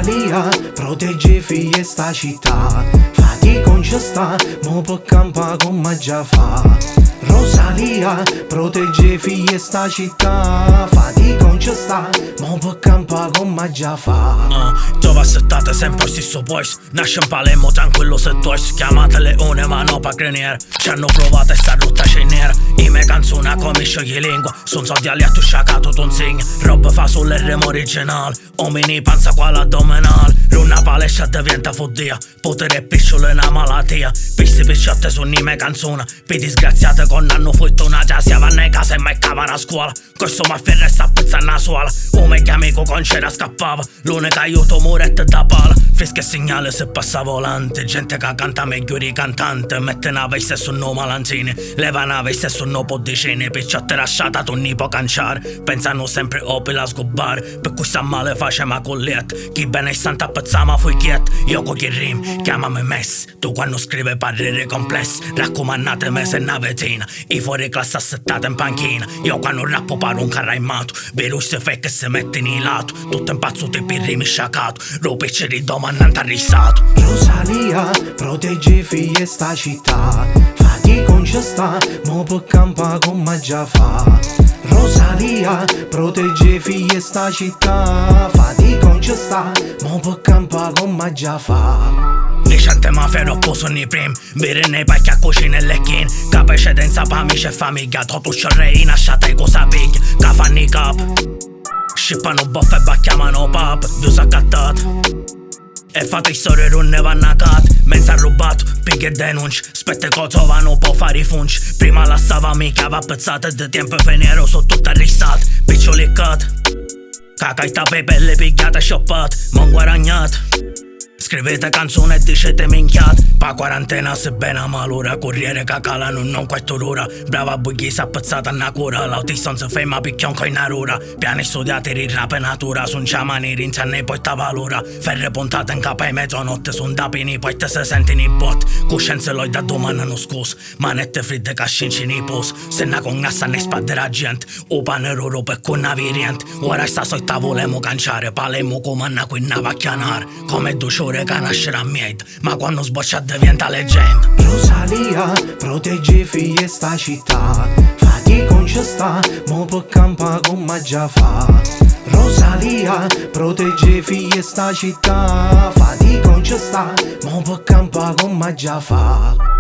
Rosalia, protegge figlie sta città. Fatti con ci sta, mo può campa come già fa. Rosalia, protegge figlie sta città. Fatti con ci sta, mo può campa come già fa. Dove settate sempre stesso boys. Nasce in Palermo tranquillo se tois. Chiamate leone ma no pa grenier. Ci hanno provato e sta rotta c'è nera. I me canzoni come sciogli lingua. Son soldi ali a tu sciacato tu insegna. Roba fa sull'RM originale. Omini panza qua l'addominale. Luna palestra diventa follia. Potere pisciolo è una malattia. Pisti pisciotte sono i me canzoni. Per disgraziate con hanno fortunata. Si vanno in casa e mai cavano a scuola. Questo mafia resta a pezza una suola. Come che amico con c'era scappava. L'unico aiuto murette da pala. Fresca e segnale se passa volante. Gente che canta meglio di cantante. Mette nave stesso no malanzini. Leva nave stesso no poddicini. Picciotte lasciata tu non può canciare. Pensano sempre opera a sgobbare. Per cui sta male facema colliet. Chi bene e santa pezzama fu chiet. Io con chi rim, chiamami Messi. Tu quando scrive parere complessi. Raccomandate se navetina. I fuori classe assettate in panchina. Io quando rappo paro un carraimato. Virus se fake e se mette in lato. Tutto impazzuto e per rimi sciacato. Rupicci di domandante arrissato. Rosalia, protegge figlie sta città. Fatti con ci sta, mo può campa come già fa. Rosalia, protegge figlie sta città. Fatti con ci sta, mo può campa come già fa. Licente mafia troppo sono i prim. Bere nei pacchi a cucina e lecchine. Capecedenza pa amici e famiglia. Tutto sciorrei nasciata e cosa piglia. Che fanno i cap. Scippano boffe e bacchiamano pap. Vius accattat. E fate storie non ne vanno a cat. Mensa rubato, pighe e denunci. Spette cosa vanno può fare i funci. Prima la stava mica va pezzata. De tempo fenero sono tutte arrestate. Piccioli cat. Cacaita pe pelle pigliate e shoppate. Mon guadagnate. Scrivete canzoni e dicete minchiate. Pa quarantena se bene a malora. Corriere che calano non quattro ora. Brava bughisa appezzata a cura. L'autista non si ferma picchion coi narura. Piani studiati di rap e natura. Son ciamani rinzane e poi ta valora. Ferre puntate in capa e mezzanotte. Son dapini poi te se sentono i bot. Coscienze loi da domani non scus. Manette fridde cascinci nei pos. Se na congassa ne spadde la gente. O pane roro per con naviriente. Ora sta solta volemo canciare. Palemo come anna qui na vacchianar. Come 2 ore che nascerà miei. Ma quando sboccia diventa leggenda. Rosalia, protegge figlie sta città. Fatti con ci sta, mo può campa come già fa. Rosalia, protegge figlie sta città. Fatti con ci sta, mo può campa come già fa.